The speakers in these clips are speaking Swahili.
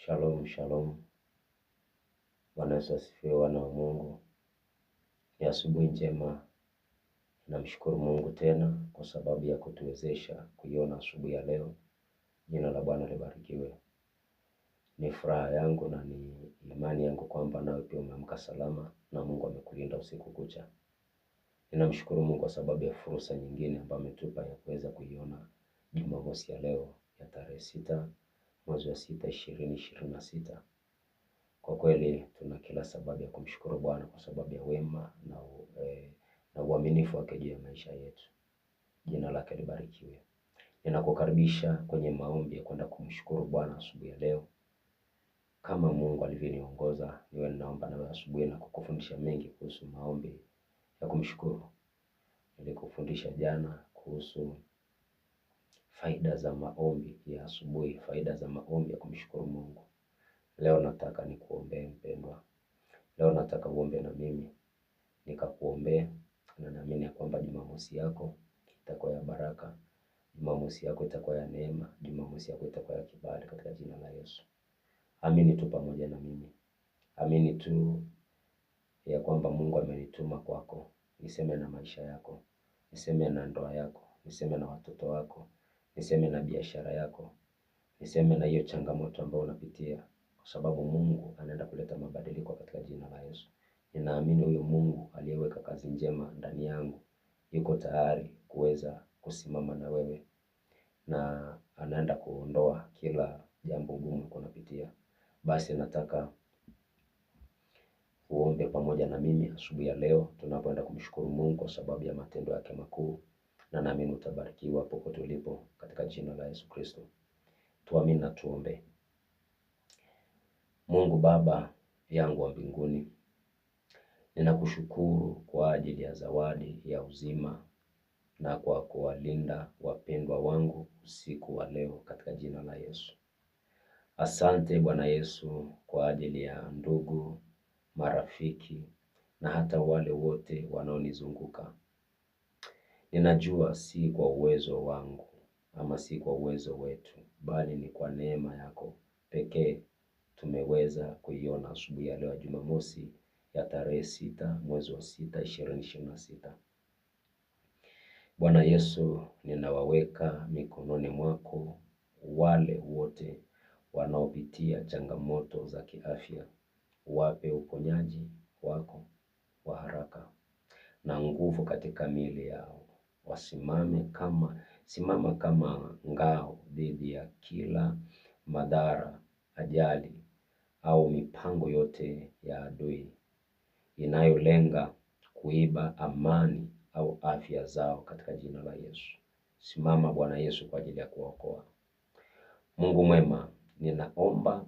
Shalom, shalom. Bwana Yesu asifiwe, wana wa Mungu. Ni asubuhi njema. Namshukuru Mungu tena kwa sababu ya kutuwezesha kuiona asubuhi ya leo. Jina la Bwana libarikiwe. Ni furaha yangu na ni imani yangu kwamba nawe pia umeamka salama na Mungu amekulinda usiku kucha. Ninamshukuru Mungu kwa sababu ya fursa nyingine ambayo ametupa ya kuweza kuiona Jumamosi ya leo ya tarehe 6 mwezi wa 6 2026. Kwa kweli tuna kila sababu ya kumshukuru Bwana kwa sababu ya wema na uaminifu wake juu ya maisha yetu. Jina lake libarikiwe. Ninakukaribisha kwenye maombi ya kwenda kumshukuru Bwana asubuhi ya leo. Kama Mungu alivyoniongoza, niwe ninaomba nawe asubuhi na kukufundisha mengi kuhusu maombi ya kumshukuru. Nilikufundisha jana kuhusu faida za maombi ya asubuhi, faida za maombi ya kumshukuru Mungu. Leo nataka nikuombee mpendwa. Leo nataka uombe na mimi, nikakuombee, na naamini ya kwamba Jumamosi yako itakuwa ya baraka, Jumamosi yako itakuwa ya neema, Jumamosi yako itakuwa ya kibali katika jina la Yesu. Amini tu pamoja na mimi. Amini tu ya kwamba Mungu amenituma kwako, niseme na maisha yako, niseme na ndoa yako, niseme na watoto wako, niseme na biashara yako, niseme na hiyo changamoto ambayo unapitia, kwa sababu Mungu anaenda kuleta mabadiliko katika jina la Yesu. Ninaamini huyo Mungu aliyeweka kazi njema ndani yangu yuko tayari kuweza kusimama na wewe, na anaenda kuondoa kila jambo gumu unapitia. Basi nataka uombe pamoja na mimi asubuhi ya leo tunapoenda kumshukuru Mungu kwa sababu ya matendo yake makuu, na naamini utabarikiwa popote ulipo katika jina la Yesu Kristo. Tuamini na tuombe. Mungu Baba yangu wa mbinguni, ninakushukuru kwa ajili ya zawadi ya uzima na kwa kuwalinda wapendwa wangu usiku wa leo katika jina la Yesu. Asante Bwana Yesu kwa ajili ya ndugu, marafiki na hata wale wote wanaonizunguka. Ninajua si kwa uwezo wangu ama si kwa uwezo wetu, bali ni kwa neema yako pekee tumeweza kuiona asubuhi ya leo Jumamosi ya tarehe 6 mwezi wa 6 2026. Bwana Yesu, ninawaweka mikononi mwako wale wote wanaopitia changamoto za kiafya. Wape uponyaji wako wa haraka na nguvu katika miili yao. Simama kama ngao dhidi ya kila madhara, ajali au mipango yote ya adui inayolenga kuiba amani au afya zao katika jina la Yesu. Simama Bwana Yesu kwa ajili ya kuokoa. Mungu mwema, ninaomba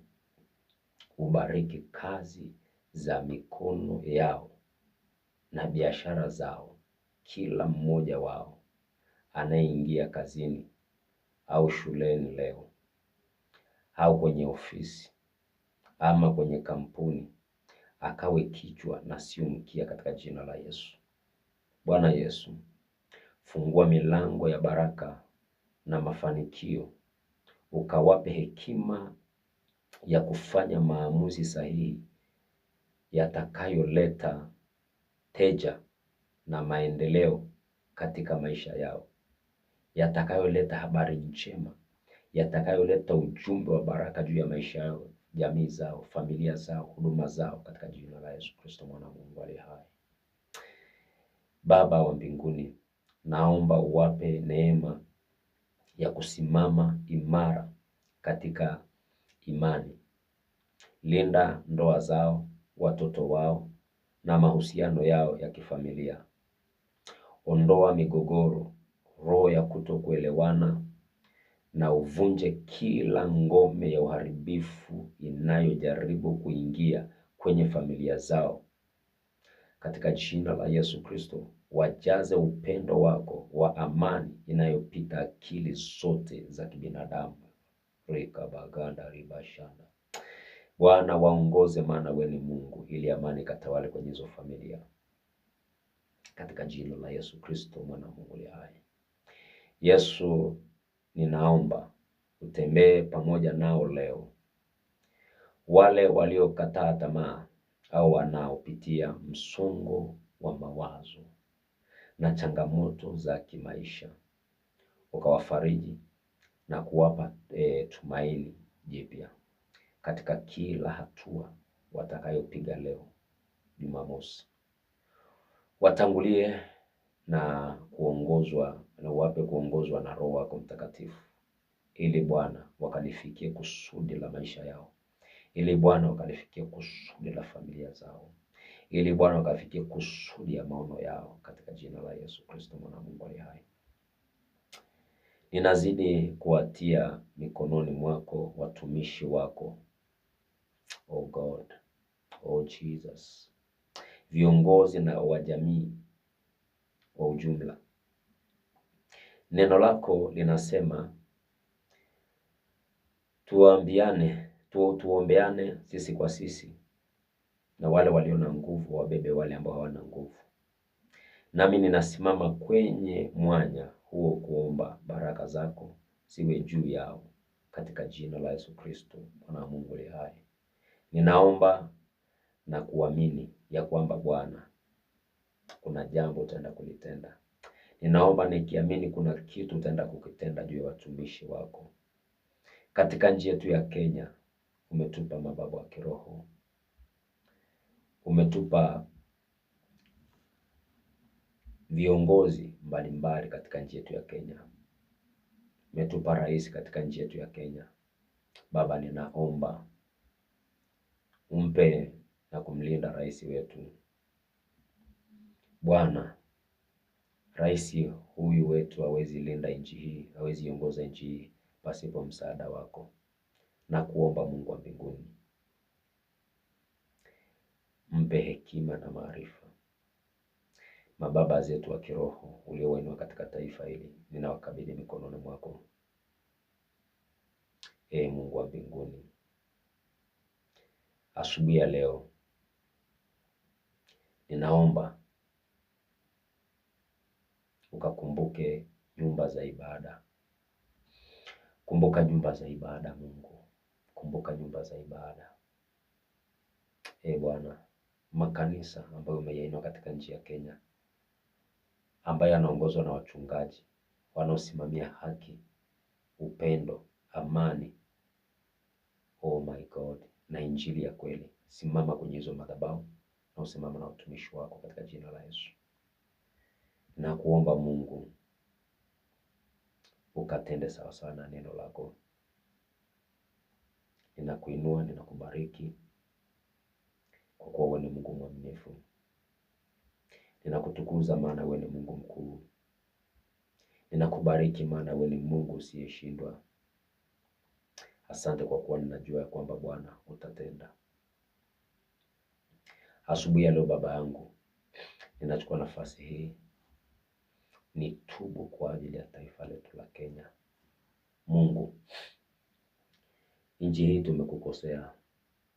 ubariki kazi za mikono yao na biashara zao. Kila mmoja wao anayeingia kazini au shuleni leo au kwenye ofisi ama kwenye kampuni akawe kichwa na sio mkia katika jina la Yesu. Bwana Yesu, fungua milango ya baraka na mafanikio, ukawape hekima ya kufanya maamuzi sahihi yatakayoleta teja na maendeleo katika maisha yao, yatakayoleta habari njema, yatakayoleta ujumbe wa baraka juu ya maisha yao, jamii zao, familia zao, huduma zao katika jina la Yesu Kristo mwana wa Mungu aliye hai. Baba wa mbinguni, naomba uwape neema ya kusimama imara katika imani. Linda ndoa zao, watoto wao na mahusiano yao ya kifamilia. Ondoa migogoro, roho ya kutokuelewana, na uvunje kila ngome ya uharibifu inayojaribu kuingia kwenye familia zao. Katika jina la Yesu Kristo, wajaze upendo wako wa amani inayopita akili zote za kibinadamu. Rika baganda ribashanda. Bwana waongoze, maana wewe ni Mungu, ili amani katawale kwenye hizo familia. Katika jina la Yesu Kristo mwana wa Mungu aliye hai. Yesu, ninaomba utembee pamoja nao leo. wale waliokataa tamaa au wanaopitia msongo wa mawazo na changamoto za kimaisha, ukawafariji na kuwapa tumaini jipya katika kila hatua watakayopiga leo Jumamosi. Watangulie na kuongozwa na wape kuongozwa na Roho wako Mtakatifu, ili Bwana wakalifikie kusudi la maisha yao, ili Bwana wakalifikie kusudi la familia zao, ili Bwana wakafikie kusudi ya maono yao, katika jina la Yesu Kristo mwana wa Mungu aliye hai. Ninazidi kuwatia mikononi mwako watumishi wako, oh God, oh Jesus, viongozi na wa jamii kwa ujumla. Neno lako linasema tuombeane sisi kwa sisi, na wale walio na nguvu wabebe wale ambao hawana nguvu. Nami ninasimama kwenye mwanya huo kuomba baraka zako siwe juu yao, katika jina la Yesu Kristo mwana wa Mungu aliye hai. Ninaomba na kuamini ya kwamba Bwana kuna jambo utaenda kulitenda. Ninaomba nikiamini kuna kitu utaenda kukitenda juu ya watumishi wako. Katika nchi yetu ya Kenya umetupa mababa wa kiroho, umetupa viongozi mbalimbali katika nchi yetu ya Kenya, umetupa rais katika nchi yetu ya Kenya. Baba, ninaomba umpe na kumlinda rais wetu. Bwana, rais huyu wetu hawezi linda nchi hii, hawezi ongoza nchi hii pasipo msaada wako. Na kuomba Mungu wa mbinguni, mpe hekima na maarifa. Mababa zetu wa kiroho uliowainua katika taifa hili, ninawakabidhi mikononi mwako. Mungu wa mbinguni, asubuhi ya leo ninaomba ukakumbuke nyumba za ibada. Kumbuka nyumba za ibada Mungu, kumbuka nyumba za ibada. Bwana, makanisa ambayo umeyainua katika nchi ya Kenya, ambayo yanaongozwa na wachungaji wanaosimamia haki, upendo, amani, oh my God, na injili ya kweli. Simama kwenye hizo madhabahu na usimama na utumishi wako katika jina la Yesu. Na kuomba Mungu ukatende sawa sawa na neno lako. Ninakuinua, ninakubariki kwa kuwa wewe ni Mungu mwaminifu. Ninakutukuza maana wewe ni Mungu mkuu. Ninakubariki maana wewe ni Mungu usiyeshindwa. Asante kwa kuwa ninajua kwamba Bwana utatenda. Asubuhi ya leo Baba yangu, ninachukua nafasi hii nitubu kwa ajili ya taifa letu la Kenya. Mungu, nchi hii tumekukosea,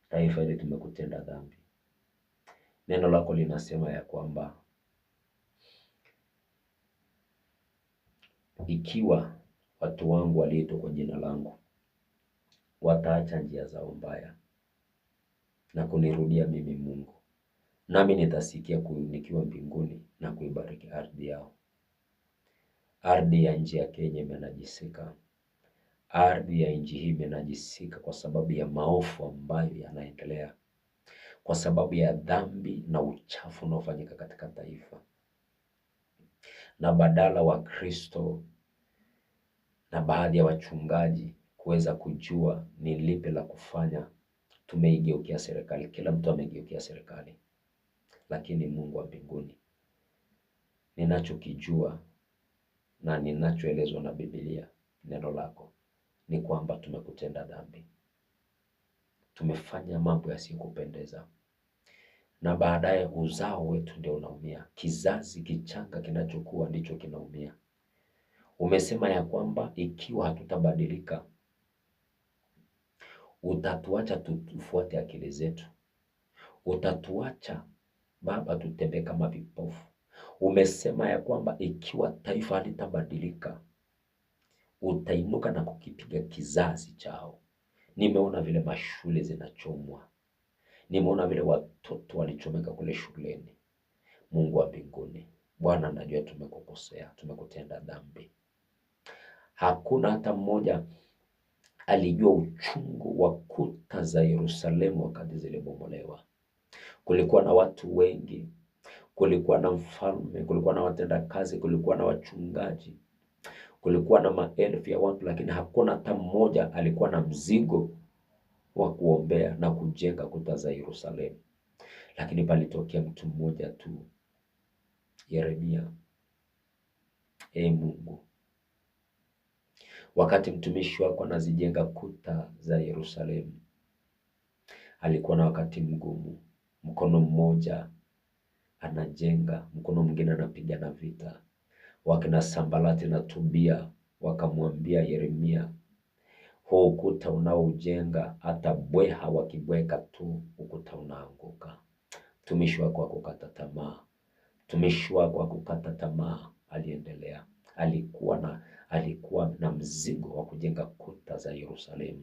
taifa hili tumekutenda dhambi. Neno lako linasema ya kwamba ikiwa watu wangu waliitwa kwa jina langu wataacha njia zao mbaya na kunirudia mimi Mungu, nami nitasikia nikiwa mbinguni na kuibariki ardhi yao. Ardhi ya nchi ya Kenya imenajisika. Ardhi ya nchi hii imenajisika kwa sababu ya maovu ambayo yanaendelea, kwa sababu ya dhambi na uchafu unaofanyika katika taifa. Na badala wa Kristo na baadhi ya wachungaji kuweza kujua ni lipi la kufanya, tumeigeukia serikali. Kila mtu ameigeukia serikali. Lakini Mungu wa mbinguni, ninachokijua na ninachoelezwa na Biblia, neno lako, ni kwamba tumekutenda dhambi. Tumefanya mambo yasiyokupendeza. Na baadaye uzao wetu ndio unaumia. Kizazi kichanga kinachokuwa ndicho kinaumia. Umesema ya kwamba ikiwa hatutabadilika, utatuacha tufuate akili zetu. Utatuacha Baba tutembee kama vipofu. Umesema ya kwamba ikiwa taifa halitabadilika, utainuka na kukipiga kizazi chao. Nimeona vile mashule zinachomwa. Nimeona vile watoto walichomeka kule shuleni. Mungu wa mbinguni, Bwana, najua tumekukosea, tumekutenda dhambi. Hakuna hata mmoja alijua uchungu wa kuta za Yerusalemu wakati zilibomolewa. Kulikuwa na watu wengi, kulikuwa na mfalme, kulikuwa na watendakazi, kulikuwa na wachungaji, kulikuwa na maelfu ya watu, lakini hakuna hata mmoja alikuwa na mzigo wa kuombea na kujenga kuta za Yerusalemu. Lakini palitokea mtu mmoja tu, Yeremia. Mungu, wakati mtumishi wako anazijenga kuta za Yerusalemu, alikuwa na wakati mgumu. Mkono mmoja anajenga, mkono mwingine anapigana vita. Wakina Sambalati na Tobia wakamwambia Yeremia, huu ukuta unaojenga hata bweha wakibweka tu ukuta unaanguka. Mtumishi wako hakukata tamaa. Mtumishi wako hakukata tamaa, aliendelea. Alikuwa na mzigo wa kujenga kuta za Yerusalemu.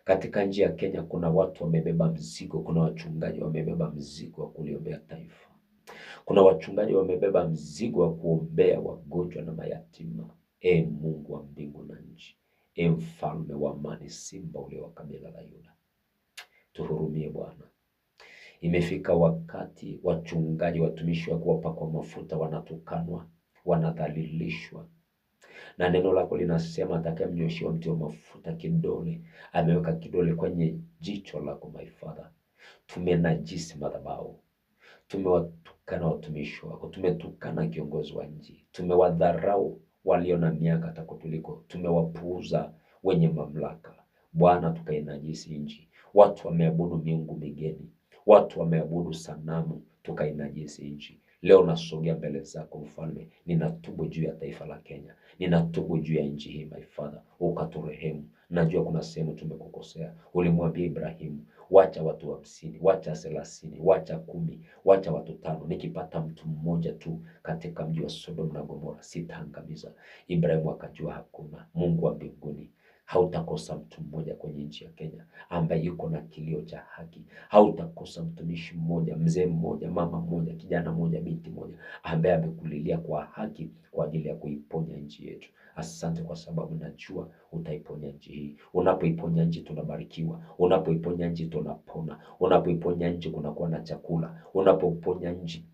Katika nchi ya Kenya kuna watu wamebeba mzigo, kuna wachungaji wamebeba mzigo wa kuliombea taifa. Kuna wachungaji wamebeba mzigo wa kuombea wagonjwa na mayatima. Mungu wa mbingu na nchi, mfalme wa amani, simba ule wa kabila la Yuda, tuhurumie Bwana. Imefika wakati wachungaji, watumishi wako wapakwa mafuta wanatukanwa, wanadhalilishwa. Na neno lako linasema atakayemnyoshia mti wa mafuta kidole, ameweka kidole kwenye jicho lako, my Father. Tumenajisi madhabahu, tumewatukana watumishi wako, tumetukana kiongozi wa nchi, tumewadharau walio na miaka hata kutuliko, tumewapuuza wenye mamlaka. Bwana, tukainajisi nchi. Watu wameabudu miungu migeni, watu wameabudu sanamu, tukainajisi nchi. Leo nasogea mbele zako mfalme, ninatubu juu ya taifa la Kenya, ninatubu juu ya nchi hii my Father, ukaturehemu. Najua kuna sehemu tumekukosea. Ulimwambia Ibrahimu, wacha watu 50, wacha 30, wacha 10, wacha watu 5, nikipata mtu mmoja tu katika mji wa Sodom na Gomora sitaangamiza. Ibrahimu akajua hakuna. Mungu wa mbinguni, hautakosa mtu mmoja kwenye nchi ya Kenya ambaye yuko na kilio cha haki. Hautakosa mtumishi mmoja, mzee mmoja, mama mmoja, kijana mmoja, binti mmoja ambaye amekulilia kwa haki kwa ajili ya kuiponya nchi yetu. Asante kwa sababu najua utaiponya nchi hii. Unapoiponya nchi tunabarikiwa. Unapoiponya nchi tunapona. Unapoiponya nchi kunakuwa na chakula. Unapoiponya nchi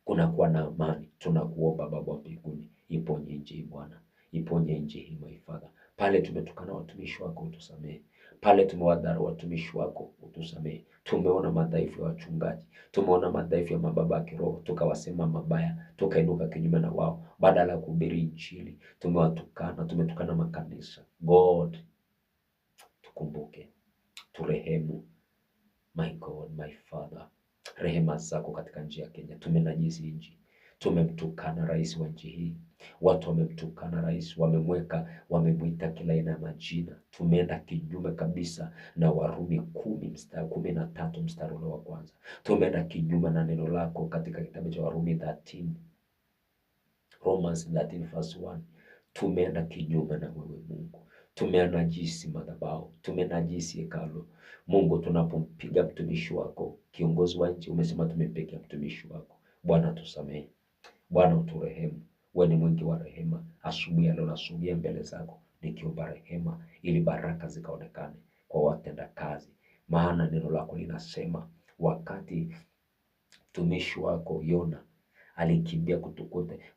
kunakuwa na amani. Tunakuomba Baba wa mbinguni, iponye nchi hii Bwana. Iponye nchi hii my Father. Pale tumetukana watumishi wako utusamehe. Pale tumewadharau watumishi wako utusamehe. Tumeona madhaifu ya wachungaji, tumeona madhaifu ya mababa ya kiroho, tukawasema mabaya, tukainuka kinyume na wao badala ya kuhubiri injili. Tumewatukana, tumetukana makanisa. God, tukumbuke, turehemu my God, my Father. Rehema zako katika nchi ya Kenya. Tumenajisi nchi. Tumemtukana rais wa nchi hii. Watu wamemtukana rais, wamemwita kila aina ya majina. Tumeenda kinyume kabisa na Warumi 10:13 mstari wa kwanza. Tumeenda kinyume na neno lako katika kitabu cha Warumi 13, Romans 13:1. Tumeenda kinyume na wewe Mungu. Tumenajisi madhabahu, tumenajisi hekalu. Mungu, tunapompiga mtumishi wako, kiongozi wa nchi, umesema tumempiga mtumishi wako. Bwana tusamehe. Bwana uturehemu. Wewe ni mwingi wa rehema. Asubuhi ya leo nasogea mbele zako nikiomba rehema ili baraka zikaonekane kwa watenda kazi. Maana neno lako linasema wakati mtumishi wako Yona alikimbia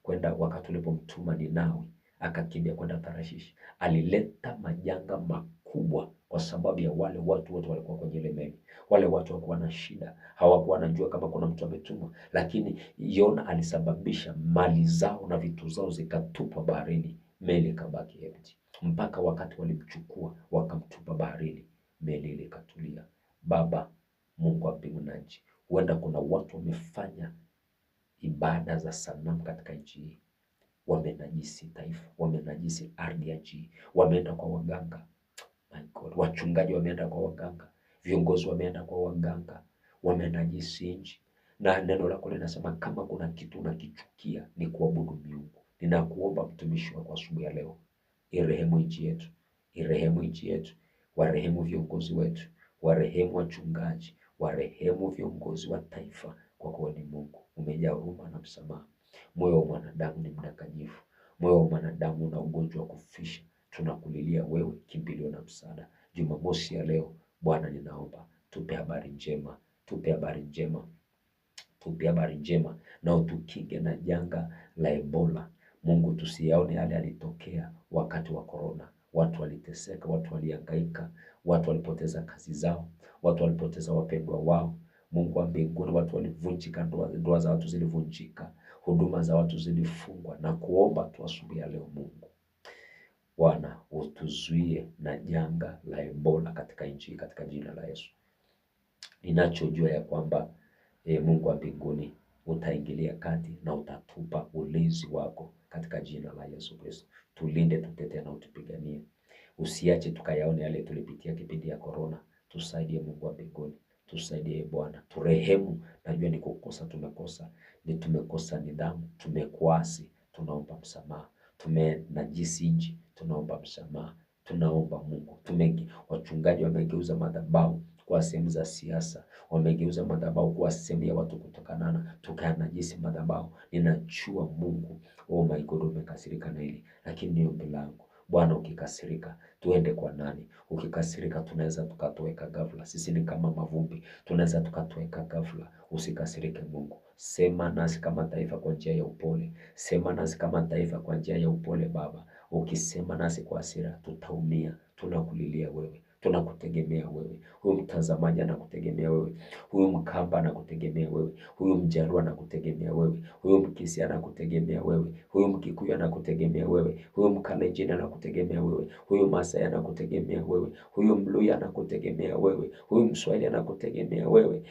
kwenda, wakati ulipomtuma Ninawi akakimbia kwenda Tarshish, alileta majanga makubwa kwa sababu ya wale watu wote walikuwa kwenye ile meli. Wale watu walikuwa na shida, hawakuwa wanajua kama kuna mtu ametumwa, lakini Yona alisababisha mali zao na vitu zao zikatupwa baharini, meli ikabaki empty. Mpaka wakati walimchukua wakamtupa baharini, meli ile ikatulia. Baba Mungu wa mbingu na nchi, huenda kuna watu wamefanya ibada za sanamu katika nchi hii, wamenajisi taifa, wamenajisi ardhi ya nchi, wameenda kwa waganga. My God, wachungaji wameenda kwa waganga, viongozi wameenda kwa waganga, wamenajisi nchi. Na neno lako linasema kama kuna kitu unakichukia ni kuabudu miungu. Ninakuomba mtumishi wako asubuhi ya leo, irehemu nchi yetu, irehemu nchi yetu. warehemu viongozi wetu, warehemu wachungaji, warehemu viongozi wa taifa, kwa kuwa ni Mungu umejaa huruma na msamaha. Moyo wa mwanadamu ni mdanganyifu, moyo wa mwanadamu una ugonjwa wa kufisha. Tunakulilia wewe, kimbilio na msaada. Jumamosi ya leo Bwana, ninaomba tupe habari njema, tupe habari njema, tupe habari njema, na utukinge na janga la Ebola. Mungu, tusiyaone yale yalitokea wakati wa corona. Watu waliteseka, watu walihangaika, watu walipoteza kazi zao, watu walipoteza wapendwa wao. Mungu wa mbinguni, watu walivunjika, ndoa za watu zilivunjika, huduma za watu zilifungwa. Na kuomba tu asubuhi ya leo Mungu Bwana, utuzuie na janga la Ebola katika nchi, katika jina la Yesu. Ninachojua ya kwamba Mungu wa mbinguni utaingilia kati na utatupa ulinzi wako katika jina la Yesu Kristo. Tulinde, tutetee na utupiganie. Usiache tukayaone yale tulipitia kipindi ya corona. Tusaidie Mungu wa mbinguni, tusaidie Bwana, turehemu. Najua ni kukosa tumekosa, ni tumekosa nidhamu, tumekuasi, tunaomba msamaha. Tumenajisi nchi, tunaomba msamaha. Tunaomba Mungu, wachungaji wamegeuza madhabahu kwa sehemu za siasa, wamegeuza madhabahu kwa sehemu ya watu kutokanana, tukanajisi madhabahu. Ninajua Mungu, oh my God, umekasirika na hili, lakini ni ombi langu Bwana, ukikasirika tuende kwa nani? Ukikasirika tunaweza tukatoweka ghafla. Sisi ni kama mavumbi, tunaweza tukatoweka ghafla. Usikasirike Mungu, sema nasi kama taifa kwa njia ya upole. Sema nasi kama taifa kwa njia ya upole Baba. Ukisema nasi kwa hasira tutaumia. Tunakulilia wewe, tunakutegemea wewe. Huyu mtazamaji anakutegemea wewe, huyu Mkamba anakutegemea wewe, huyu Mjaruo anakutegemea wewe, huyu Mkisia anakutegemea wewe, huyu Mkikuyu anakutegemea wewe, huyu Mkalenjin anakutegemea wewe, huyu Masai anakutegemea wewe, huyu Mluya anakutegemea wewe, huyu Mswahili anakutegemea wewe.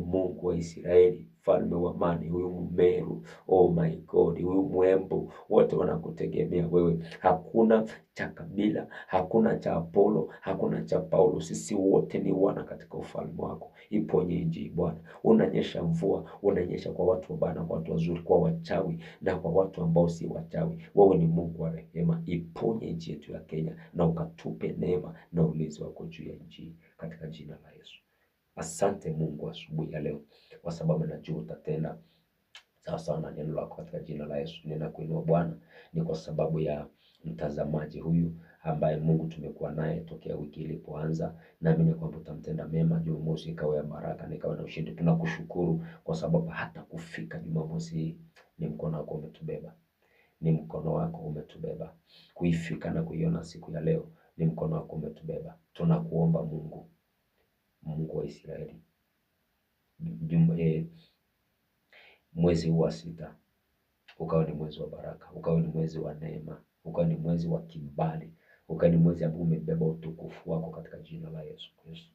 Mungu wa Israeli, Mfalme wa amani, huyu Mmeru, oh my God, huyu Mwembu, wote wanakutegemea wewe. Hakuna cha kabila, hakuna cha Apolo, hakuna cha Paulo. Sisi wote ni wana katika ufalme wako. Iponye nchi Bwana. Unanyesha mvua, unanyesha kwa watu wabaya, kwa watu wazuri, kwa wachawi na kwa watu ambao si wachawi. Wewe ni Mungu wa rehema. Iponye nchi yetu ya Kenya na ukatupe neema na ulinzi wako juu ya nchi, katika jina la Yesu. Asante Mungu asubuhi ya leo, kwa sababu najua utatenda sawa sawa na neno lako, katika jina la Yesu. Ninakuinua Bwana, ni kwa sababu ya mtazamaji huyu ambaye Mungu tumekuwa naye tokea wiki ilipoanza. Naamini kwamba utamtenda mema. Jumamosi ikawa ya baraka, nikawa na ushindi. Tunakushukuru kwa sababu hata kufika Jumamosi hii ni mkono wako umetubeba, ni mkono wako umetubeba. Kuifika na kuiona siku ya leo ni mkono wako umetubeba. Tunakuomba Mungu, Mungu wa Israeli, mwezi huu wa 6 ukawa ni mwezi wa baraka, ukawa ni mwezi wa neema, ukawa ni mwezi wa kibali, ukawa ni mwezi ambao umebeba utukufu wako, katika jina la Yesu Kristo.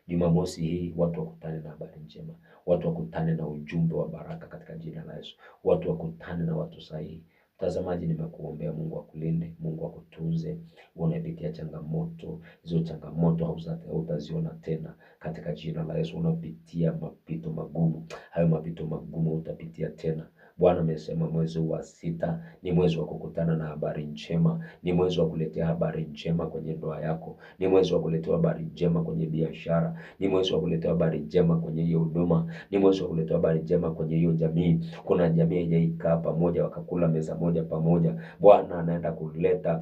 Jumamosi hii watu wakutane na habari njema, watu wakutane na ujumbe wa baraka, katika jina la Yesu. Watu wakutane na watu sahihi. Mtazamaji, nimekuombea Mungu akulinde, Mungu akutunze. Unapitia changamoto, hizo changamoto hautaziona tena, katika jina la Yesu. Unapitia mapito magumu, hayo mapito magumu utapitia tena. Bwana amesema mwezi wa 6 ni mwezi wa kukutana na habari njema, ni mwezi wa kuletea habari njema kwenye ndoa yako, ni mwezi wa kuletea habari njema kwenye biashara, ni mwezi wa kuletea habari njema kwenye hiyo huduma, ni mwezi wa kuletea habari njema kwenye hiyo jamii. Kuna jamii haijakaa pamoja wakakula meza moja pamoja. Bwana anaenda kuleta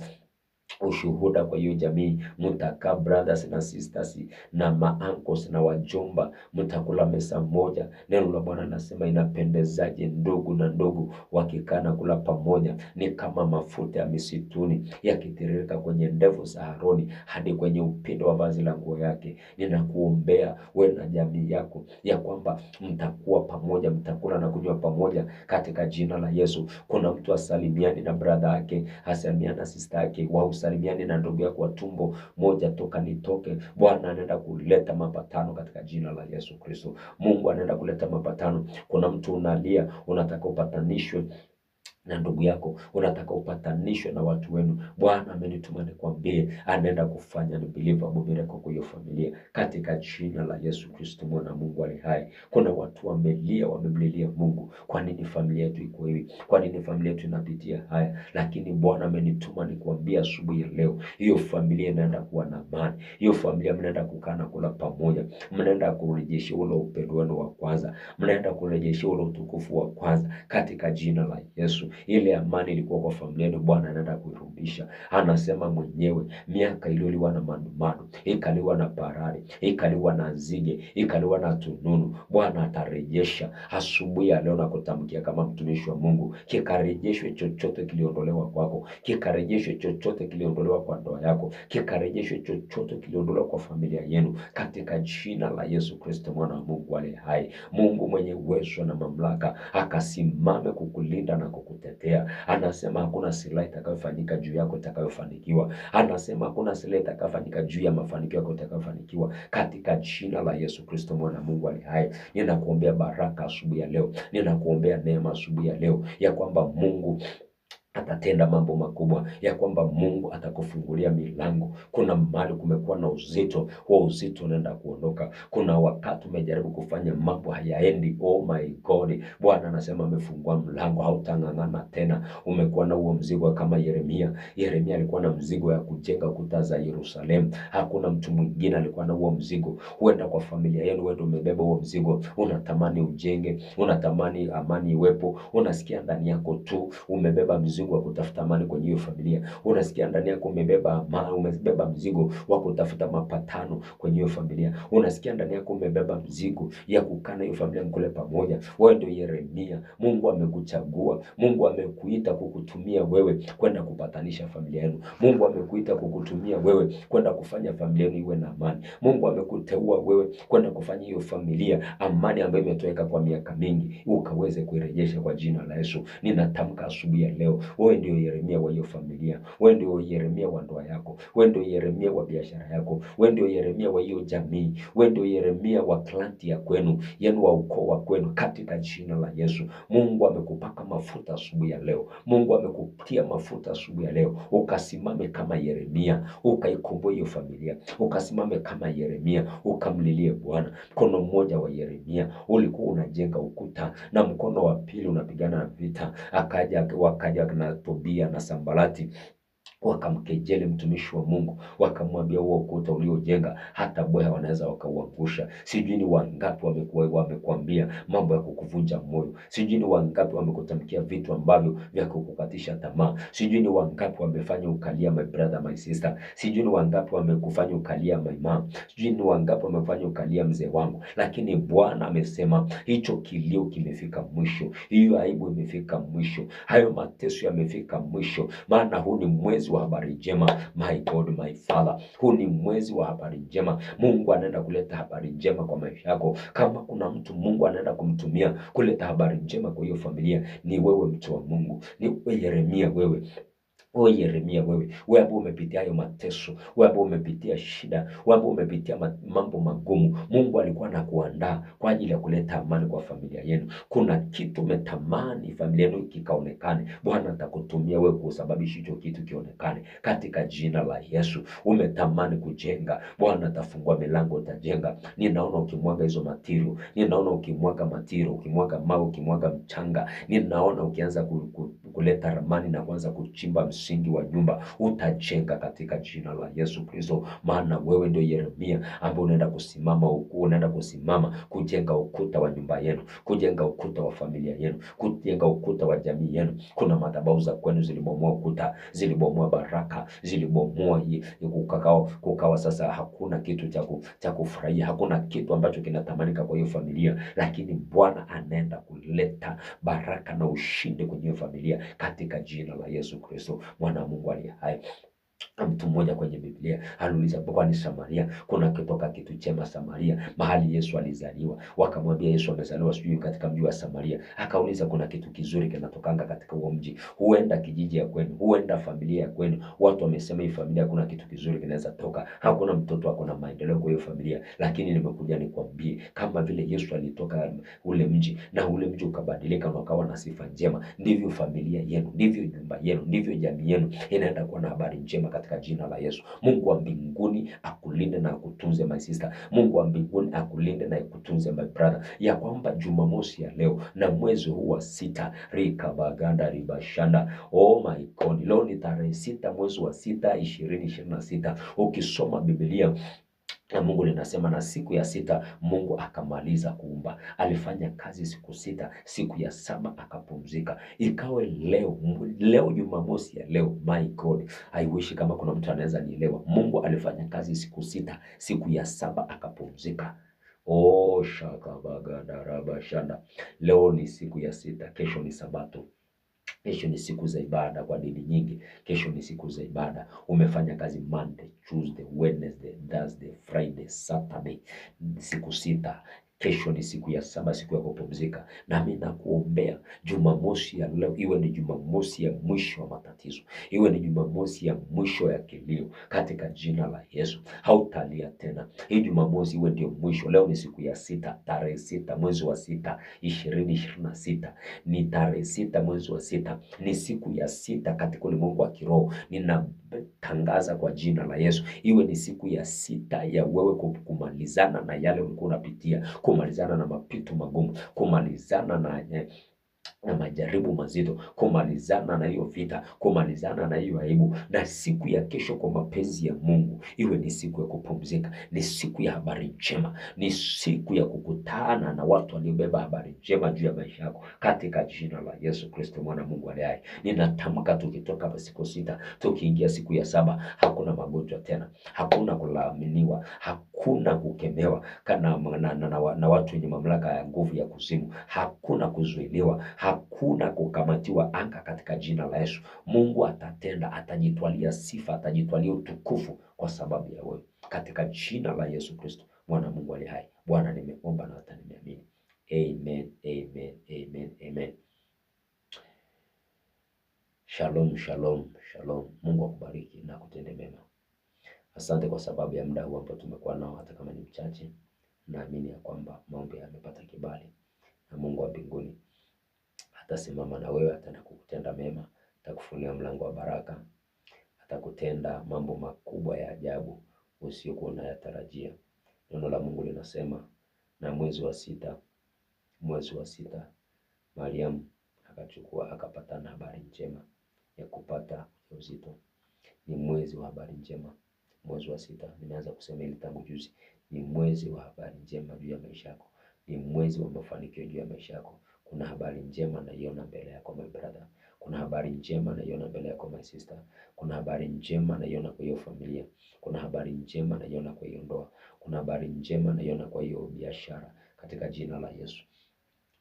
ushuhuda kwa hiyo jamii. Mtakaa brothers na sisters na maankos na wajomba, mtakula meza moja. Neno la Bwana nasema, inapendezaje ndugu na ndugu wakikaa na kula pamoja? Ni kama mafuta ya misituni yakitiririka kwenye ndevu za Haroni hadi kwenye upindo wa vazi la nguo yake. Ninakuombea wewe na jamii yako ya kwamba mtakuwa pamoja, mtakula na kunywa pamoja, katika jina la Yesu. Kuna mtu asalimiani na brother yake, asalimiani na sister yake, salimiani na ndugu yako wa tumbo moja, toka nitoke. Bwana anaenda kuleta mapatano katika jina la Yesu Kristo. Mungu anaenda kuleta mapatano. Kuna mtu unalia, unataka upatanishwe na ndugu yako, unataka upatanishwe na watu wenu, Bwana amenituma nikwambie anaenda kufanya ni believable miracle kwa hiyo familia katika jina la Yesu Kristo mwana Mungu aliye hai. Kuna watu wamelia, wamemlilia Mungu, kwa nini familia yetu iko hivi? Kwa nini familia yetu inapitia haya? Lakini Bwana amenituma nikwambie asubuhi ya leo, hiyo familia inaenda kuwa na amani. Hiyo familia mnaenda kukaa na kula pamoja, mnaenda kurejesha ule upendo wenu wa kwanza, mnaenda kurejesha ule utukufu wa kwanza katika jina la Yesu. Ile amani ilikuwa kwa familia yenu, Bwana anaenda kuirudisha. Anasema mwenyewe, miaka iliyoliwa na manumanu, ikaliwa na parari, ikaliwa na nzige, ikaliwa na tununu, Bwana atarejesha asubuhi ya leo na kutamkia kama mtumishi wa Mungu, kikarejeshwe chochote kiliondolewa kwako, kikarejeshwe chochote kiliondolewa kwa ndoa yako, kikarejeshwe chochote kiliondolewa kwa familia yenu katika jina la Yesu Kristo mwana wa Mungu aliye hai. Mungu mwenye uwezo na mamlaka akasimame kukulinda na kukutetea. Anasema hakuna silaha itakayofanyika juu yako itakayofanikiwa. Anasema hakuna silaha itakayofanyika juu ya mafanikio yako itakayofanikiwa katika jina la Yesu Kristo mwana Mungu aliye hai. Ninakuombea baraka asubuhi ya leo, ninakuombea neema asubuhi ya leo, ya kwamba Mungu atatenda mambo makubwa, ya kwamba Mungu atakufungulia milango. Kuna mahali kumekuwa na uzito, huo uzito unaenda kuondoka. Kuna wakati umejaribu kufanya mambo hayaendi, oh my God, Bwana anasema amefungua mlango, hautang'ang'ana tena. Umekuwa na huo mzigo kama Yeremia. Yeremia alikuwa na mzigo ya kujenga kuta za Yerusalemu. Hakuna mtu mwingine alikuwa na huo mzigo. Huenda kwa familia yenu wewe umebeba huo mzigo, unatamani ujenge, unatamani amani iwepo, unasikia ndani yako tu umebeba mzigo wa kutafuta amani kwenye hiyo familia. Unasikia ndani yako umebeba mzigo wa kutafuta mapatano kwenye hiyo familia. Unasikia ndani yako umebeba mzigo ya kukana hiyo familia mkule pamoja. Wewe ndio Yeremia. Mungu amekuchagua. Mungu amekuita kukutumia wewe kwenda kupatanisha familia yenu. Mungu amekuita kukutumia wewe kwenda kufanya familia yenu iwe na amani. Mungu amekuteua wewe kwenda kufanya hiyo familia amani ambayo imetoweka kwa miaka mingi ukaweze kuirejesha kwa jina la Yesu. Ninatamka asubuhi ya leo, wewe ndio Yeremia wa hiyo familia. Wewe ndio Yeremia wa ndoa yako. Wewe ndio Yeremia wa biashara yako. Wewe ndio Yeremia wa hiyo jamii. Wewe ndio Yeremia wa klanti ya kwenu, yenu wa ukoo wa kwenu katika jina la Yesu. Mungu amekupaka mafuta asubuhi ya leo. Mungu amekutia mafuta asubuhi ya leo. Ukasimame kama Yeremia, ukaikomboe hiyo familia. Ukasimame kama Yeremia, ukamlilie Bwana. Mkono mmoja wa Yeremia ulikuwa unajenga ukuta na mkono wa pili unapigana na vita. Wakaja na Tobia na Sambalati wakamkejeli mtumishi wa Mungu, wakamwambia huo ukuta uliojenga hata bweha wanaweza wakauangusha. Sijui ni wangapi wamekwambia mambo ya kukuvunja moyo. Sijui ni wangapi wamekutamkia vitu ambavyo vya kukukatisha tamaa. Sijui ni wangapi wamefanya ukalia my brother my sister. Sijui ni wangapi wamekufanya ukalia my mom. Sijui ni wangapi wamefanya ukalia mzee wangu. Lakini Bwana amesema hicho kilio kimefika mwisho. Hiyo aibu imefika mwisho. Hayo mateso yamefika mwisho. Maana huu ni mwezi wa habari njema. My God, my Father, huu ni mwezi wa habari njema. Mungu anaenda kuleta habari njema kwa maisha yako. Kama kuna mtu Mungu anaenda kumtumia kuleta habari njema kwa hiyo familia, ni wewe mtu wa Mungu. Ni wewe Yeremia, wewe Yeremia, wewe ambao umepitia hayo mateso, wewe ambao umepitia shida, wewe ambao umepitia mambo magumu, Mungu alikuwa anakuandaa kwa ajili ya kuleta amani kwa familia yenu. Kuna kitu umetamani familia yenu kikaonekane, Bwana atakutumia wewe kusababisha hicho kitu kionekane katika jina la Yesu. Umetamani kujenga, Bwana atafungua milango, utajenga. Ninaona ukimwaga hizo material, ninaona ukimwaga material, ukimwaga mawe, ukimwaga mchanga, ninaona ukianza kuleta ramani na kuanza kuchimba msingi wa nyumba, utajenga katika jina la Yesu Kristo. Maana wewe ndio Yeremia ambaye unaenda kusimama kujenga ukuta wa nyumba yenu, kujenga ukuta wa familia yenu, kujenga ukuta wa jamii yenu. Kuna madhabahu za kwenu zilibomoa ukuta, zilibomoa baraka, zilibomoa kukawa sasa hakuna kitu cha kufurahia, hakuna kitu ambacho kinatamanika kwa hiyo familia. Lakini Bwana anaenda kuleta baraka na ushindi kwenye hiyo familia katika jina la Yesu Kristo mwana wa Mungu aliye hai. Mtu mmoja kwenye Biblia aliuliza, kwani Samaria kuna kitoka kitu chema Samaria, mahali Yesu alizaliwa? Wakamwambia Yesu amezaliwa sijui katika mji wa Samaria. Akauliza, kuna kitu kizuri kinatokanga katika huo mji? Huenda kijiji ya kwenu, huenda familia ya kwenu, watu wamesema hii familia kuna kitu kizuri kinaweza toka, hakuna mtoto ako na maendeleo kwa hiyo familia, lakini nimekuja nikwambie, kama vile Yesu alitoka ule mji na ule mji ukabadilika na ukawa na sifa njema, ndivyo familia yenu, ndivyo nyumba yenu, ndivyo jamii yenu inaenda kuwa na habari njema katika jina la Yesu. Mungu wa mbinguni akulinde na akutunze my sister. Mungu wa mbinguni akulinde na akutunze my brother, ya kwamba Jumamosi ya leo na mwezi huu wa 6 rikabaganda ribashanda, oh my God, leo ni tarehe 6 mwezi wa 6 2026. Ukisoma Biblia na Mungu linasema na siku ya 6 Mungu akamaliza kuumba. Alifanya kazi siku 6, siku ya 7 akapumzika. Ikawe leo Jumamosi ya leo, my God, I wish kama kuna mtu anaweza nielewa. Mungu alifanya kazi siku 6, siku ya 7 akapumzika. Oh shakabaganda rabashanda. Leo ni siku ya 6, kesho ni Sabato. Kesho ni siku za ibada kwa dini nyingi. Kesho ni siku za ibada. Umefanya kazi Monday, Tuesday, Wednesday, Thursday, Friday, Saturday, siku 6. Kesho ni siku ya 7, siku ya kupumzika. Nami nakuombea Jumamosi ya leo iwe ni Jumamosi ya mwisho wa matatizo, iwe ni Jumamosi ya mwisho ya kilio katika jina la Yesu. Hautalia tena. Hii Jumamosi iwe ndio mwisho. Leo ni siku ya 6, tarehe 6 mwezi wa 6 2026. Ni tarehe 6 mwezi wa 6, ni siku ya 6 katika ulimwengu wa kiroho. Ninatangaza kwa jina la Yesu, iwe ni siku ya 6 ya wewe kumalizana na yale ulikuwa unapitia, kumalizana na mapito magumu, kumalizana na majaribu mazito, kumalizana na hiyo vita, kumalizana na hiyo aibu. Na siku ya kesho kwa mapenzi ya Mungu iwe ni siku ya kupumzika, ni siku ya habari njema, ni siku ya kukutana na watu waliobeba habari njema juu ya maisha yako katika jina la Yesu Kristo mwana Mungu aliye hai. Ninatamka tukitoka hapa siku 6 tukiingia siku ya 7, hakuna magonjwa tena, hakuna kulaaminiwa, hakuna kukemewa na watu wenye mamlaka ya nguvu ya kuzimu, hakuna kuzuiliwa, hakuna kukamatiwa anga katika jina la Yesu. Mungu atatenda, atajitwalia sifa, atajitwalia utukufu kwa sababu ya wewe katika jina la Yesu Kristo mwana Mungu aliye hai. Bwana, nimeomba na hata nimeamini. Amen, amen, amen, amen. Shalom, shalom, shalom. Mungu akubariki na kutende mema. Asante kwa sababu ya muda huu ambao tumekuwa nao, hata kama ni mchache. Naamini ya kwamba maombi yamepata kibali na Mungu wa mbinguni atasimama na wewe, ataenda kukutenda mema, atakufunulia mlango wa baraka, atakutenda mambo makubwa ya ajabu usiyokuwa unayatarajia. Neno la Mungu linasema na mwezi wa 6 Mariamu akapata na habari njema ya kupata uzito. Ni mwezi wa habari njema, mwezi wa 6. Nimeanza kusema hili tangu juzi. Ni mwezi wa habari njema juu ya maisha yako, ni mwezi wa mafanikio juu ya maisha yako. Kuna habari njema naiona mbele yako my brother, kuna habari njema naiona mbele yako my sister, kuna habari njema naiona kwa hiyo familia, kuna habari njema naiona kwa hiyo ndoa, kuna habari njema naiona kwa hiyo biashara katika jina la Yesu.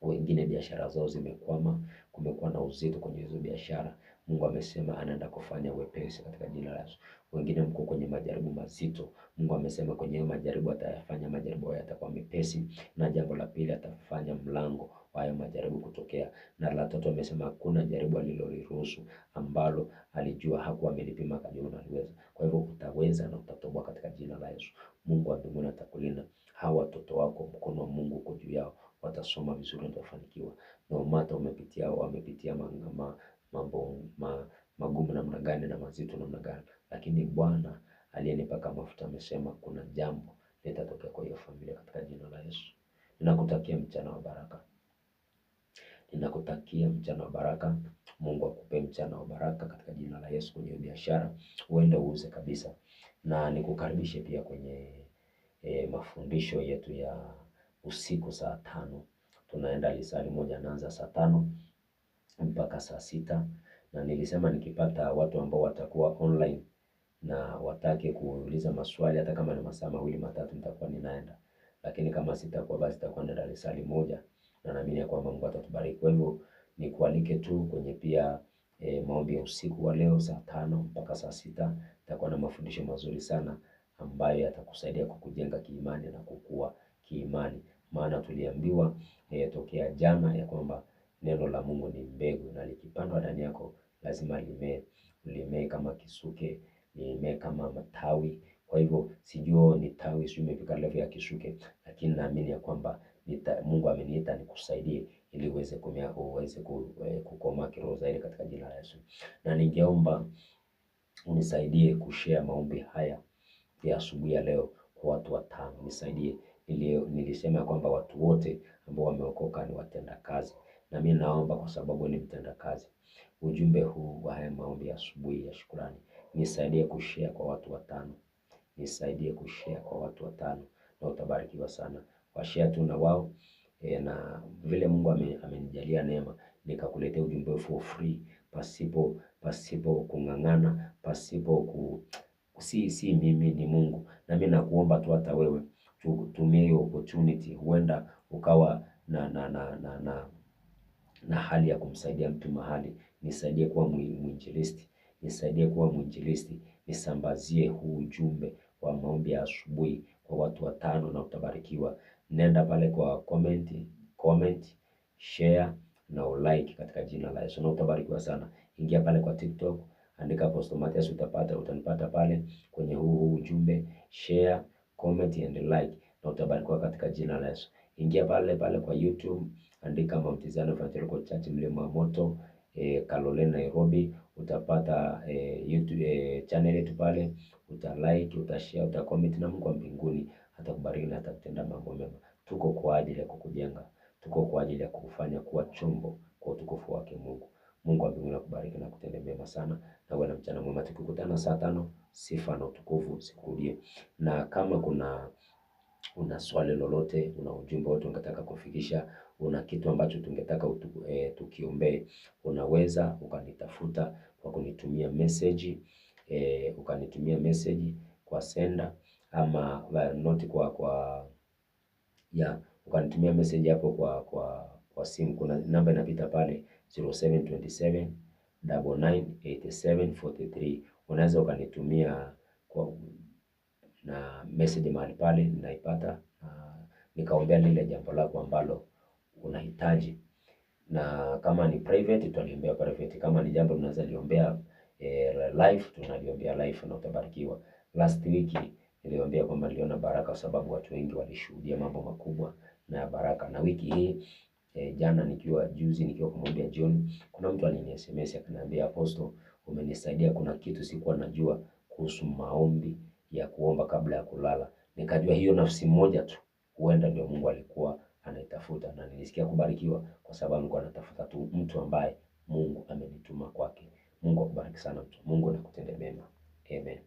Wengine biashara zao zimekwama, kumekuwa na uzito kwenye hizo biashara. Mungu amesema anaenda kufanya wepesi katika jina la Yesu. Wengine mko kwenye majaribu mazito. Mungu amesema kwenye majaribu atayafanya majaribu hayo yatakuwa mepesi, na jambo la pili atafanya mlango wa hayo majaribu kutokea. Na la tatu amesema hakuna jaribu aliloliruhusu ambalo alijua hakuwa amelipima akajua unaliweza. Kwa hivyo utaweza na utatoboa katika jina la Yesu. Mungu wa mbinguni atakulinda. Hawa watoto wako, mkono wa Mungu uko juu yao, watasoma vizuri, watafanikiwa. No matter wamepitia mambo magumu namna gani na mazito namna gani, lakini Bwana aliyenipaka mafuta amesema kuna jambo litatokea kwa hiyo familia katika jina la Yesu. Ninakutakia mchana wa baraka. Ninakutakia mchana wa baraka. Mungu akupe mchana wa baraka katika jina la Yesu. Kwenye biashara uende uuze kabisa, na nikukaribishe pia kwenye mafundisho yetu ya usiku saa 5. Tunaenda lisali moja, naanza saa 5 mpaka saa 6. Na nilisema nikipata watu ambao watakuwa online na watake kuuliza maswali, hata kama ni masaa 2 matatu, nitakuwa ninaenda. Lakini kama sitakuwa, basi nitakuwa naenda lisali moja, na naamini kwamba Mungu atatubariki. Kwa hivyo nikualike tu kwenye pia maombi ya usiku wa leo saa 5 mpaka saa 6. Itakuwa na mafundisho mazuri sana ambayo yatakusaidia kukujenga kiimani na kukua kiimani. Maana tuliambiwa tokea jana ya kwamba neno la Mungu ni mbegu, na likipandwa ndani yako lazima limee kama kisuke, limee kama matawi. Kwa hivyo sijui ni tawi, sijui imefika level ya kisuke, lakini naamini ya kwamba Mungu ameniita nikusaidie ili uweze kumea, uweze kukomaa kiroho zaidi katika jina la Yesu. Na ningeomba unisaidie kushare maombi haya ya asubuhi ya leo kwa watu 5. Nisaidie. Nilisema kwamba watu wote ambao wameokoka ni watenda kazi, na mimi naomba kwa sababu ni mtenda kazi, ujumbe huu wa haya maombi ya asubuhi ya shukrani nisaidie kushare kwa watu 5. Nisaidie kushare kwa watu 5 na utabarikiwa sana. Washare tu na wao na vile Mungu amenijalia neema nikakuletea ujumbe for free, pasipo kung'ang'ana, si mimi, ni Mungu. Na mimi nakuomba tu hata wewe tumie hiyo opportunity, huenda ukawa na hali ya kumsaidia mtu mahali. Nisaidie kuwa mwinjilisti, nisaidie kuwa mwinjilisti, nisambazie huu ujumbe wa maombi ya asubuhi kwa watu 5 na utabarikiwa. Nenda pale kwa comment, share na ulike katika jina la Yesu na utabarikiwa sana. Ingia pale kwa TikTok, andika Apostle Mathias, utanipata pale kwenye huu ujumbe. Share, comment and like na utabarikiwa katika jina la Yesu. Ingia pale kwa YouTube, andika Mount Zion Evangelical Church Mlima wa Moto Kaloleni Nairobi, utapata YouTube channel yetu pale. Utalike, utashare, utacomment na Mungu wa mbinguni atakubariki na atakutenda mambo mema. Tuko kwa ajili ya kukujenga, tuko kwa ajili ya kukufanya kuwa chombo kwa utukufu wake Mungu. Mungu wa mbinguni akubariki na kutende mema sana, na uwe na mchana mwema. Tukikutana saa 5, sifa na utukufu sikurudie. Na kama una swali lolote, una ujumbe wote ungetaka kufikisha, una kitu ambacho tungetaka tukiombee, unaweza ukanitafuta kwa kunitumia message, kwa sender ama not ukanitumia message hapo kwa simu. Kuna namba inapita pale 0727 998743. Unaweza ukanitumia na message mahali pale, ninaipata nikaombea lile jambo lako ambalo unahitaji. Na kama ni private tutaliombea private, kama ni jambo tunaweza liombea live tunaliombea live na utabarikiwa. Last week niliombea kwamba niliona baraka sababu watu wengi walishuhudia mambo makubwa na baraka. Na wiki hii juzi nikiwa kumwambia John, kuna mtu alini SMS akaniambia, Apostle, umenisaidia, kuna kitu sikuwa najua kuhusu maombi ya kuomba kabla ya kulala. Nikajua hiyo nafsi moja tu huenda ndio Mungu alikuwa anaitafuta, na nilisikia kubarikiwa kwa sababu nilikuwa natafuta tu mtu ambaye Mungu amenituma kwake. Mungu akubariki sana mtu. Mungu nakutende mema. Amen.